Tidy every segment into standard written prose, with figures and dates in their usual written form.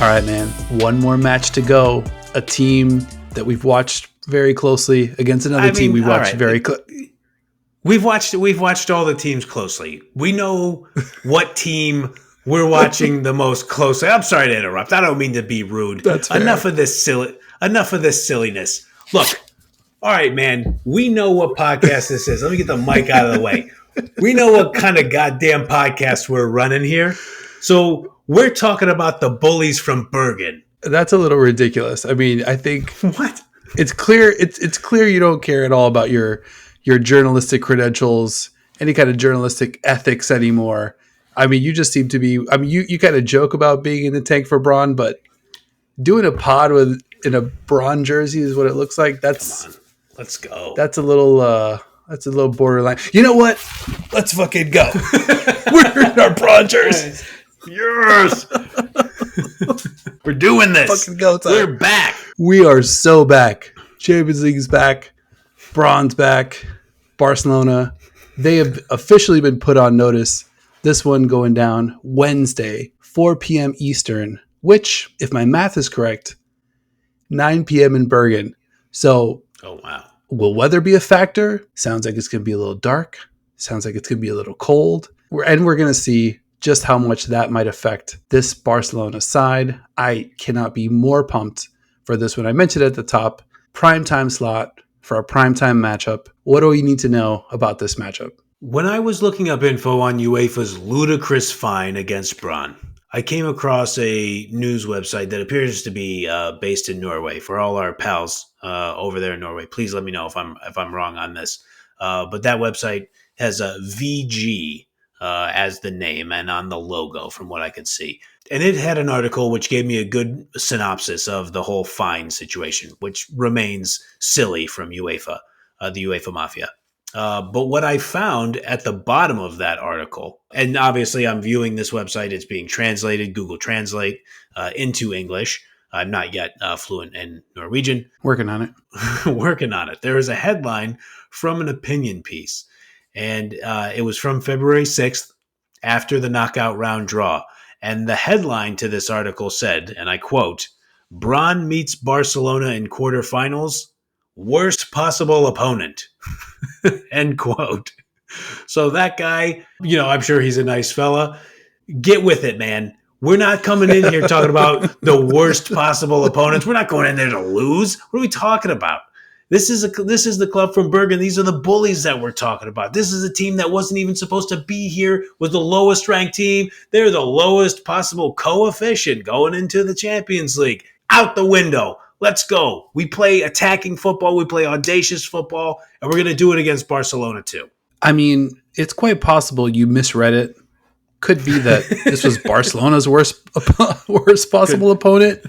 All right, man. One more match to go. A team that we've watched very closely against another team we watched very closely. We've watched all the teams closely. We know what team we're watching the most closely. I'm sorry to interrupt. I don't mean to be rude. That's fair. Enough of this silliness. Look, all right, man. We know what podcast this is. Let me get the mic out of the way. We know what kind of goddamn podcast we're running here. So we're talking about the bullies from Bergen. That's a little ridiculous. I mean, I think What? it's clear. It's clear you don't care at all about your journalistic credentials, any kind of journalistic ethics anymore. I mean, you just seem to be. I mean, you kind of joke about being in the tank for Brann, but doing a pod in a Brann jersey is what it looks like. That's Come on, let's go. That's a little borderline. You know what? Let's fucking go. We're in our Brann jerseys. Yes. We're doing this. Fucking go time. We're back. We are so back. Champions League's back. Brann's back. Barcelona. They have officially been put on notice. This one going down Wednesday, 4 p.m. Eastern, which, if my math is correct, 9 p.m. in Bergen. So, oh wow. Will weather be a factor? Sounds like it's going to be a little dark. Sounds like it's going to be a little cold. We're going to see just how much that might affect this Barcelona side. I cannot be more pumped for this one. I mentioned at the top, primetime slot for a primetime matchup. What do we need to know about this matchup? When I was looking up info on UEFA's ludicrous fine against Brann, I came across a news website that appears to be based in Norway. For all our pals over there in Norway, please let me know if I'm wrong on this. But that website has a VG as the name and on the logo, from what I could see. And it had an article which gave me a good synopsis of the whole fine situation, which remains silly from UEFA, the UEFA Mafia. But what I found at the bottom of that article, and obviously I'm viewing this website, it's being translated, Google Translate, into English. I'm not yet fluent in Norwegian. Working on it. Working on it. There is a headline from an opinion piece, and it was from February 6th after the knockout round draw. And the headline to this article said, and I quote, "Brann meets Barcelona in quarterfinals. Worst possible opponent." End quote. So that guy, I'm sure he's a nice fella. Get with it, man. We're not coming in here talking about the worst possible opponents. We're not going in there to lose. What are we talking about? This is the club from Bergen. These are the bullies that we're talking about. This is a team that wasn't even supposed to be here, was the lowest ranked team. They're the lowest possible coefficient going into the Champions League. Out the window. Let's go. We play attacking football. We play audacious football. And we're going to do it against Barcelona too. I mean, it's quite possible you misread it. Could be that this was Barcelona's worst possible opponent.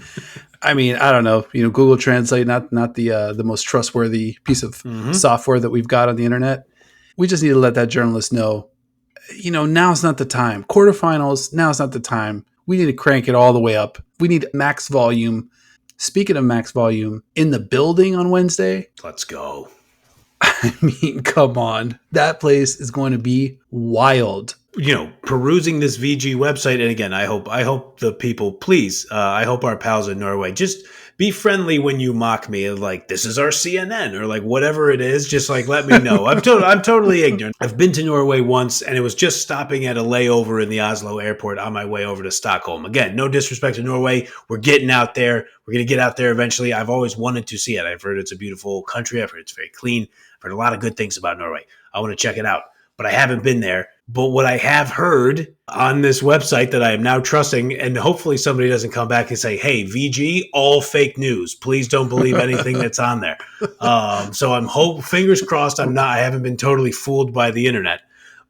I mean, I don't know. Google Translate, not the most trustworthy piece of software that we've got on the internet. We just need to let that journalist know, now's not the time. Quarterfinals, now's not the time. We need to crank it all the way up. We need max volume. Speaking of max volume, in the building on Wednesday. Let's go. I mean, come on. That place is going to be wild. Perusing this VG website, and again, I hope the people, please, I hope our pals in Norway, just be friendly when you mock me, like, this is our CNN, or like whatever it is, just like let me know. I'm totally ignorant. I've been to Norway once, and it was just stopping at a layover in the Oslo airport on my way over to Stockholm. Again, no disrespect to Norway. We're getting out there. We're going to get out there eventually. I've always wanted to see it. I've heard it's a beautiful country. I've heard it's very clean. I've heard a lot of good things about Norway. I want to check it out, but I haven't been there. But what I have heard on this website that I am now trusting, and hopefully somebody doesn't come back and say, hey, VG, all fake news. Please don't believe anything that's on there. So I'm fingers crossed I haven't been totally fooled by the internet.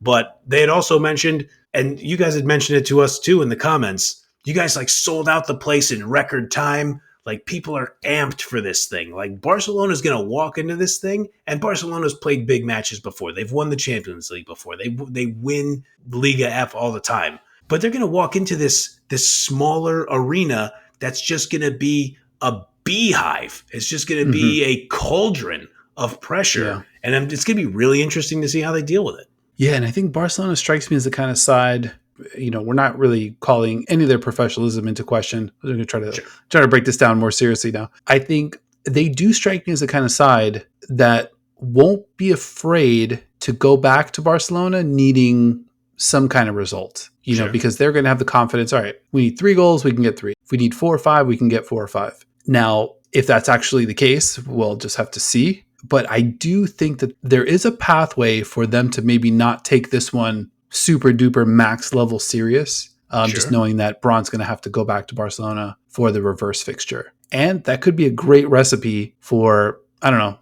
But they had also mentioned, and you guys had mentioned it to us too in the comments, you guys like sold out the place in record time. Like, people are amped for this thing. Like, Barcelona's going to walk into this thing, and Barcelona's played big matches before. They've won the Champions League before. They win Liga F all the time. But they're going to walk into this smaller arena that's just going to be a beehive. It's just going to be a cauldron of pressure. Yeah. And it's going to be really interesting to see how they deal with it. Yeah, and I think Barcelona strikes me as the kind of side, we're not really calling any of their professionalism into question. We're going to try to break this down more seriously now. I think they do strike me as the kind of side that won't be afraid to go back to Barcelona needing some kind of result, because they're going to have the confidence. All right, we need 3 goals, we can get 3. If we need 4 or 5, we can get 4 or 5. Now, if that's actually the case, we'll just have to see. But I do think that there is a pathway for them to maybe not take this one super duper max level serious. Just knowing that Brann's going to have to go back to Barcelona for the reverse fixture. And that could be a great recipe for, I don't know,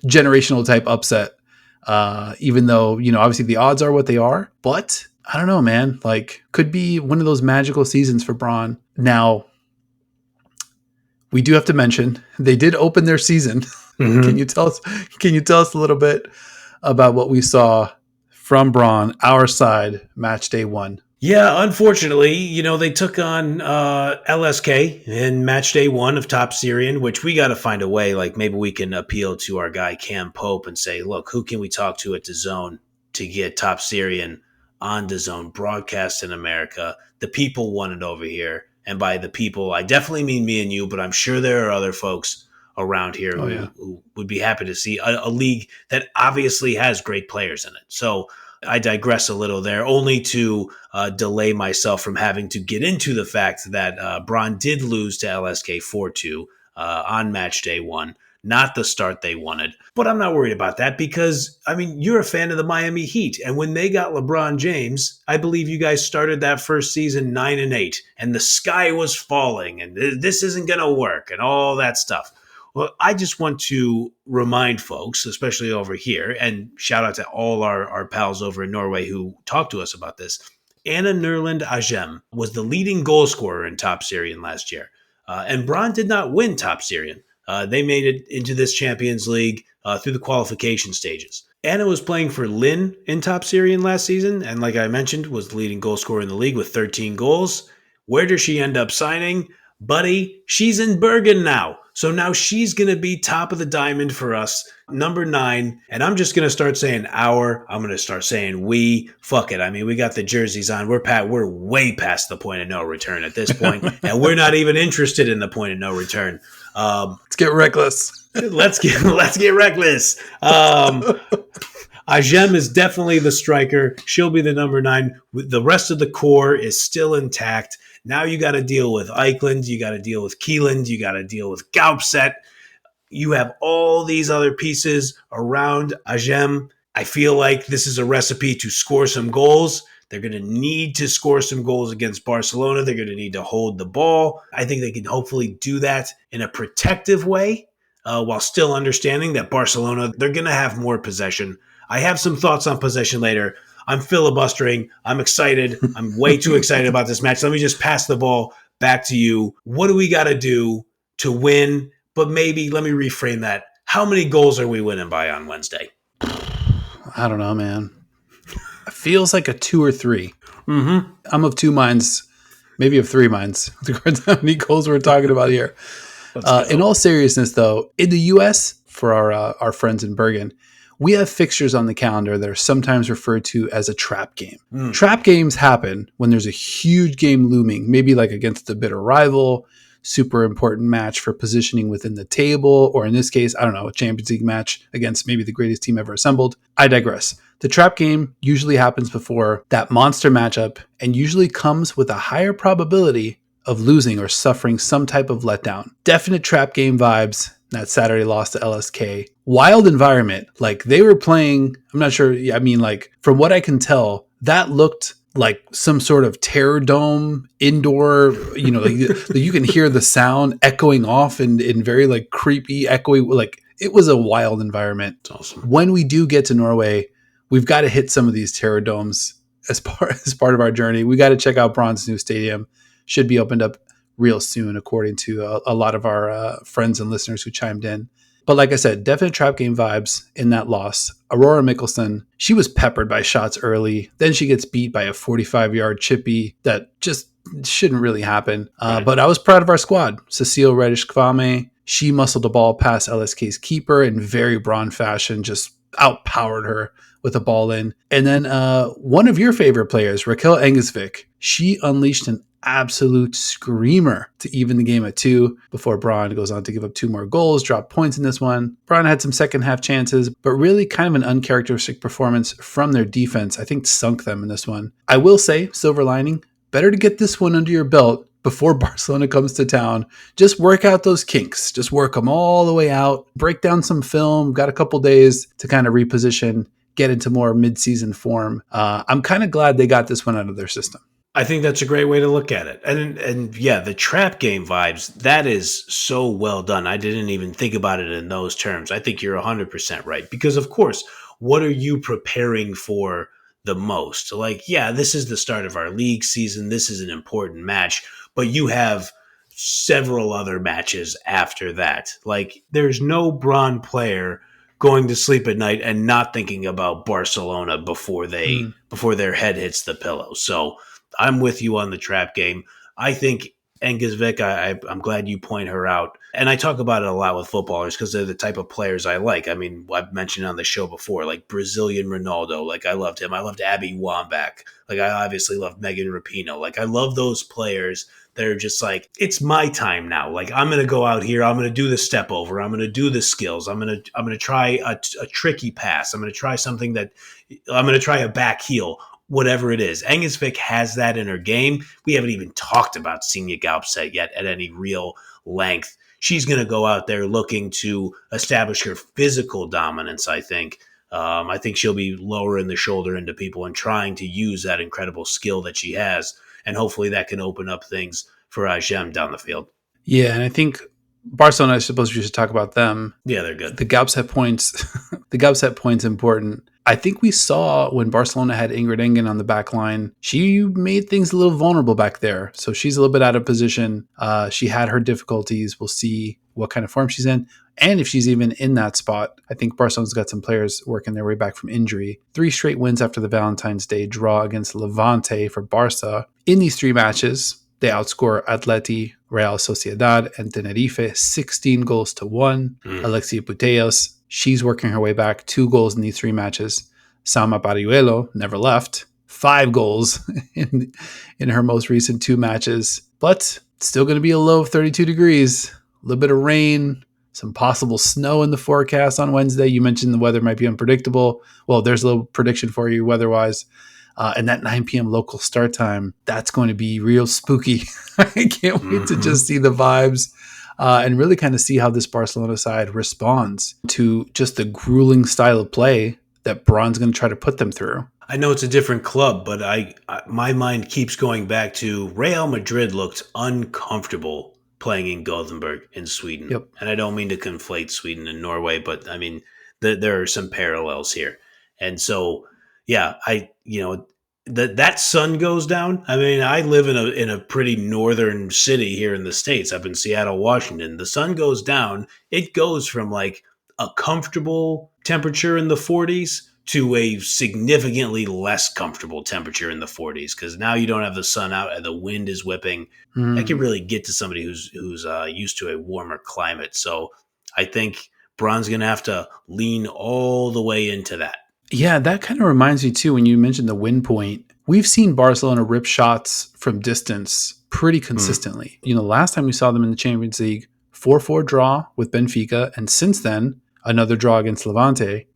generational type upset. Even though, obviously the odds are what they are. But I don't know, man. Like, could be one of those magical seasons for Brann. Now, we do have to mention they did open their season. Mm-hmm. Can you tell us a little bit about what we saw from Brann, our side, match day 1? Yeah, unfortunately, they took on LSK in match day 1 of Top Syrian, which we got to find a way. Like, maybe we can appeal to our guy Cam Pope and say, look, who can we talk to at DAZN to get Top Syrian on DAZN broadcast in America? The people want it over here. And by the people, I definitely mean me and you, but I'm sure there are other folks around here who would be happy to see a league that obviously has great players in it. So I digress a little there, only to delay myself from having to get into the fact that Brann did lose to LSK 4-2 on match day 1. Not the start they wanted. But I'm not worried about that because, you're a fan of the Miami Heat. And when they got LeBron James, I believe you guys started that first season 9-8. And the sky was falling. And this isn't going to work and all that stuff. Well, I just want to remind folks, especially over here, and shout out to all our pals over in Norway who talked to us about this. Anna Nerland Ajem was the leading goal scorer in Top Syrian last year. And Brann did not win Top Syrian. They made it into this Champions League through the qualification stages. Anna was playing for Lynn in Top Syrian last season, and like I mentioned, was the leading goal scorer in the league with 13 goals. Where does she end up signing? Buddy, she's in Bergen now. So now she's going to be top of the diamond for us, number 9. And I'm just going to start saying our. I'm going to start saying we. Fuck it. We got the jerseys on. We're way past the point of no return at this point, and we're not even interested in the point of no return. Let's get reckless. Let's get reckless. Ajem is definitely the striker. She'll be the number 9. The rest of the core is still intact. Now you got to deal with Eichland. You got to deal with Keeland. You got to deal with Gaupset. You have all these other pieces around Ajem. I feel like this is a recipe to score some goals. They're going to need to score some goals against Barcelona. They're going to need to hold the ball. I think they can hopefully do that in a protective way while still understanding that Barcelona, they're going to have more possession. I have some thoughts on possession later. I'm filibustering. I'm excited. I'm way too excited about this match. Let me just pass the ball back to you. What do we got to do to win? But maybe let me reframe that. How many goals are we winning by on Wednesday? I don't know, man. It feels like a 2 or 3. Mm-hmm. I'm of 2 minds, maybe of 3 minds. How many goals we're talking about here? In all seriousness, though, in the U.S., for our friends in Bergen, we have fixtures on the calendar that are sometimes referred to as a trap game. Trap games happen when there's a huge game looming, maybe like against a bitter rival, super important match for positioning within the table, or in this case, I don't know, a Champions League match against maybe the greatest team ever assembled. I digress. The trap game usually happens before that monster matchup and usually comes with a higher probability of losing or suffering some type of letdown. Definite trap game vibes. That Saturday loss to LSK. Wild environment. Like they were playing, I'm not sure. Like from what I can tell, that looked like some sort of terror dome indoor, you can hear the sound echoing off in very like creepy, echoey, like it was a wild environment. It's awesome. When we do get to Norway, we've got to hit some of these terror domes as part of our journey. We got to check out Brann's new stadium. Should be opened up real soon, according to a lot of our friends and listeners who chimed in. But like I said, definite trap game vibes in that loss. Aurora Mikkelsen, she was peppered by shots early. Then she gets beat by a 45-yard chippy that just shouldn't really happen. Right. But I was proud of our squad. Cecile Reddish-Kwame, she muscled the ball past LSK's keeper in very Brann fashion, just outpowered her with a ball in. And then one of your favorite players, Raquel Engelsvik, she unleashed an absolute screamer to even the game at 2 before Brann goes on to give up 2 more goals, drop points in this one. Brann had some second half chances, but really kind of an uncharacteristic performance from their defense. I think sunk them in this one. I will say, silver lining, better to get this one under your belt before Barcelona comes to town. Just work out those kinks. Just work them all the way out. Break down some film. Got a couple days to kind of reposition, get into more mid-season form. I'm kind of glad they got this one out of their system. I think that's a great way to look at it. And yeah, the trap game vibes, that is so well done. I didn't even think about it in those terms. I think you're 100% right. Because, of course, what are you preparing for the most? Like, yeah, this is the start of our league season. This is an important match. But you have several other matches after that. Like, there's no Brann player going to sleep at night and not thinking about Barcelona before their head hits the pillow. So I'm with you on the trap game. I think Engelsvik, I'm glad you point her out. And I talk about it a lot with footballers because they're the type of players I like. I mean, I've mentioned on the show before, like Brazilian Ronaldo. Like, I loved him. I loved Abby Wambach. Like, I obviously love Megan Rapinoe. Like, I love those players that are just like, it's my time now. Like, I'm going to go out here. I'm going to do the step over. I'm going to do the skills. I'm going to try a tricky pass. I'm going to try something that I'm going to try a back heel. Whatever it is. Engelsvik has that in her game. We haven't even talked about Senia Gaupset yet at any real length. She's going to go out there looking to establish her physical dominance, I think. I think she'll be lowering the shoulder into people and trying to use that incredible skill that she has. And hopefully that can open up things for Jem down the field. Yeah, and I think Barcelona, I suppose we should talk about them. Yeah, they're good. The Gaupset points, the Gaupset points important. I think we saw when Barcelona had Ingrid Engen on the back line, she made things a little vulnerable back there. So she's a little bit out of position. She had her difficulties. We'll see what kind of form she's in. And if she's even in that spot, I think Barcelona's got some players working their way back from injury. 3 straight wins after the Valentine's Day draw against Levante for Barca. In these 3 matches, they outscore Atleti, Real Sociedad, and Tenerife 16 goals to 1. Alexia Putellas, she's working her way back. 2 goals in these 3 matches. Sama Pariuelo never left. 5 goals in her most recent 2 matches. But still going to be a low of 32 degrees. A little bit of rain. Some possible snow in the forecast on Wednesday. You mentioned the weather might be unpredictable. Well, there's a little prediction for you weather-wise. And that 9 p.m. local start time, that's going to be real spooky. I can't wait to just see the vibes and really kind of see how this Barcelona side responds to just the grueling style of play that Brann's going to try to put them through. I know it's a different club, but my mind keeps going back to Real Madrid looked uncomfortable playing in Gothenburg in Sweden. Yep. And I don't mean to conflate Sweden and Norway, but I mean, there are some parallels here. And so, yeah, that sun goes down. I mean, I live in a pretty northern city here in the States, up in Seattle, Washington. The sun goes down. It goes from like a comfortable temperature in the 40s to a significantly less comfortable temperature in the 40s, because now you don't have the sun out and the wind is whipping. That can really get to somebody who's used to a warmer climate. So I think Brann's going to have to lean all the way into that. Yeah, that kind of reminds me too, when you mentioned the wind point, we've seen Barcelona rip shots from distance pretty consistently. Last time we saw them in the Champions League, 4-4 draw with Benfica, and since then, another draw against Levante.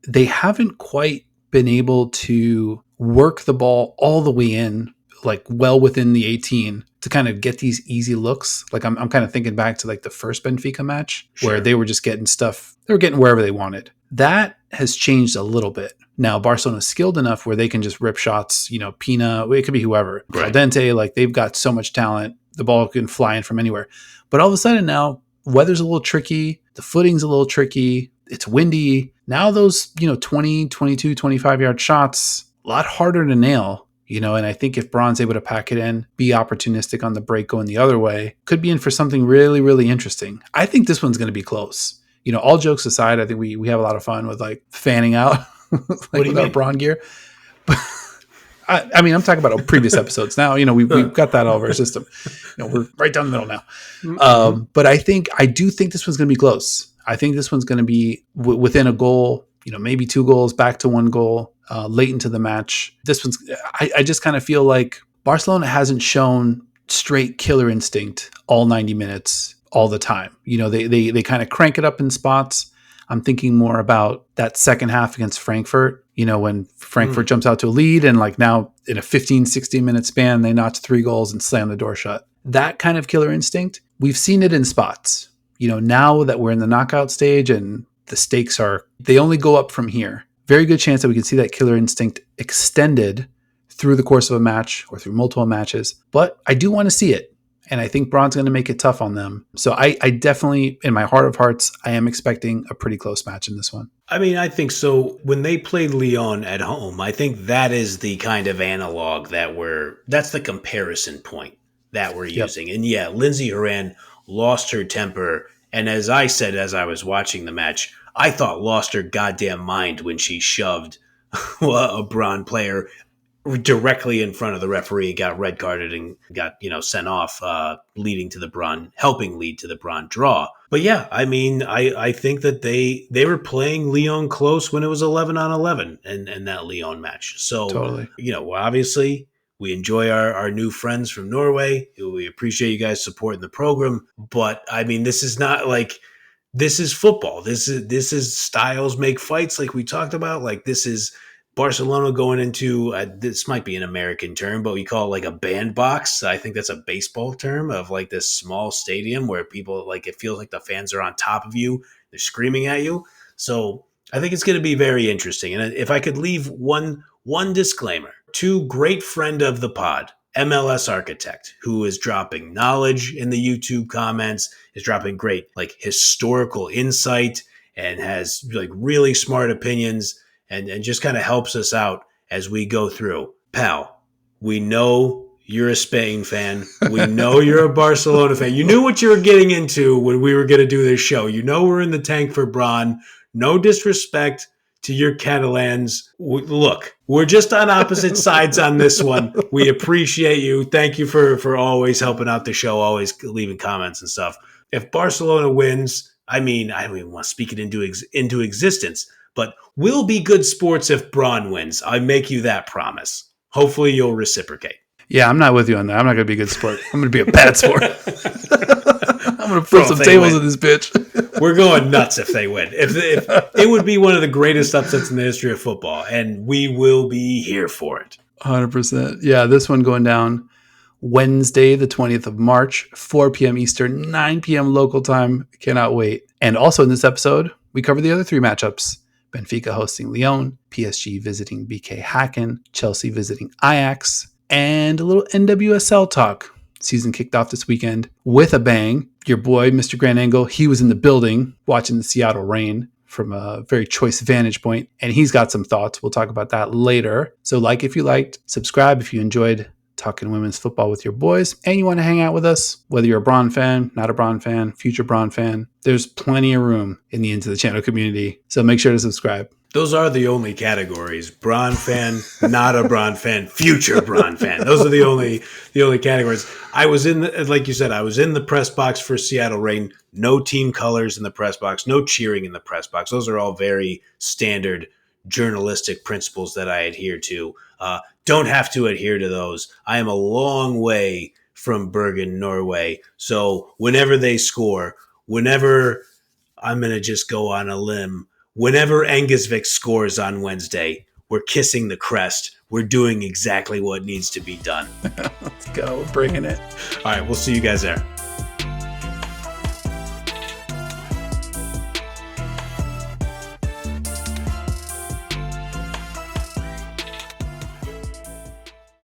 They haven't quite been able to work the ball all the way in, like well within the 18, to kind of get these easy looks. Like I'm kind of thinking back to like the first Benfica match where they were just getting stuff. They were getting wherever they wanted. That has changed a little bit. Now Barcelona's skilled enough where they can just rip shots, Pina, it could be whoever. Right. Caldente, like they've got so much talent. The ball can fly in from anywhere. But all of a sudden now, weather's a little tricky. The footing's a little tricky. It's windy. Now those, 20, 22, 25-yard shots, a lot harder to nail, and I think if Brann's able to pack it in, be opportunistic on the break going the other way, could be in for something really, really interesting. I think this one's going to be close. All jokes aside, I think we have a lot of fun with like fanning out with our Brann gear. But I mean, I'm talking about previous episodes. Now, we've got that all of our system. We're right down the middle now. But I do think this one's going to be close. I think this one's going to be within a goal, maybe 2 goals, back to 1 goal late into the match. I just kind of feel like Barcelona hasn't shown straight killer instinct all 90 minutes all the time. They kind of crank it up in spots. I'm thinking more about that second half against Frankfurt, when Frankfurt jumps out to a lead and like now in a 15, 16 minute span, they notch 3 goals and slam the door shut. That kind of killer instinct, we've seen it in spots. Now that we're in the knockout stage and the stakes they only go up from here. Very good chance that we can see that killer instinct extended through the course of a match or through multiple matches. But I do want to see it. And I think Brann's going to make it tough on them. So I definitely, in my heart of hearts, I am expecting a pretty close match in this one. I mean, I think so. When they played Lyon at home, I think that is the kind of analog that's the comparison point that we're using. And yeah, Lindsey Horan lost her temper. And as I said, as I was watching the match, I thought lost her goddamn mind when she shoved a Brann player directly in front of the referee, got red carded and got, sent off, helping lead to the Brann draw. But yeah, I mean, I think that they were playing Lyon close when it was 11-on-11 in that Lyon match. So, totally. Obviously we enjoy our new friends from Norway. We appreciate you guys supporting the program. But I mean, this is not like, this is football. This is styles make fights like we talked about. Like this is Barcelona going into, this might be an American term, but we call it like a bandbox. I think that's a baseball term of like this small stadium where people like, it feels like the fans are on top of you. They're screaming at you. So I think it's going to be very interesting. And if I could leave one disclaimer to great friend of the pod, MLS Architect, who is dropping knowledge in the YouTube comments, is dropping great like historical insight and has like really smart opinions. And just kind of helps us out as we go through. Pal, we know you're a Spain fan. We know you're a Barcelona fan. You knew what you were getting into when we were going to do this show. We're in the tank for Brann. No disrespect to your Catalans. Look, we're just on opposite sides on this one. We appreciate you. Thank you for always helping out the show, always leaving comments and stuff. If Barcelona wins, I mean, I don't even want to speak it into existence. But we'll be good sports if Brann wins. I make you that promise. Hopefully you'll reciprocate. Yeah, I'm not with you on that. I'm not going to be a good sport. I'm going to be a bad sport. I'm going to flip some tables in this bitch. We're going nuts if they win. If it would be one of the greatest upsets in the history of football, and we will be here for it. 100%. Yeah, this one going down Wednesday, the 20th of March, 4 p.m. Eastern, 9 p.m. local time. Cannot wait. And also in this episode, we cover the other 3 matchups. Benfica hosting Lyon, PSG visiting BK Häcken, Chelsea visiting Ajax, and a little NWSL talk. Season kicked off this weekend with a bang. Your boy, Mr. Grand Angle, he was in the building watching the Seattle Reign from a very choice vantage point, and he's got some thoughts. We'll talk about that later. So like if you liked, subscribe if you enjoyed talking women's football with your boys, and you want to hang out with us, whether you're a Brann fan, not a Brann fan, future Brann fan, there's plenty of room in the Into the Channel community. So make sure to subscribe. Those are the only categories. Brann fan, not a Brann fan, future Brann fan. Those are the only categories. I was like you said, I was in the press box for Seattle Reign. No team colors in the press box, no cheering in the press box. Those are all very standard journalistic principles that I adhere to. Don't have to adhere to those. I am a long way from Bergen, Norway. So whenever they score, whenever I'm going to just go on a limb, whenever Engelsvik scores on Wednesday, we're kissing the crest. We're doing exactly what needs to be done. Let's go. We're bringing it. All right. We'll see you guys there.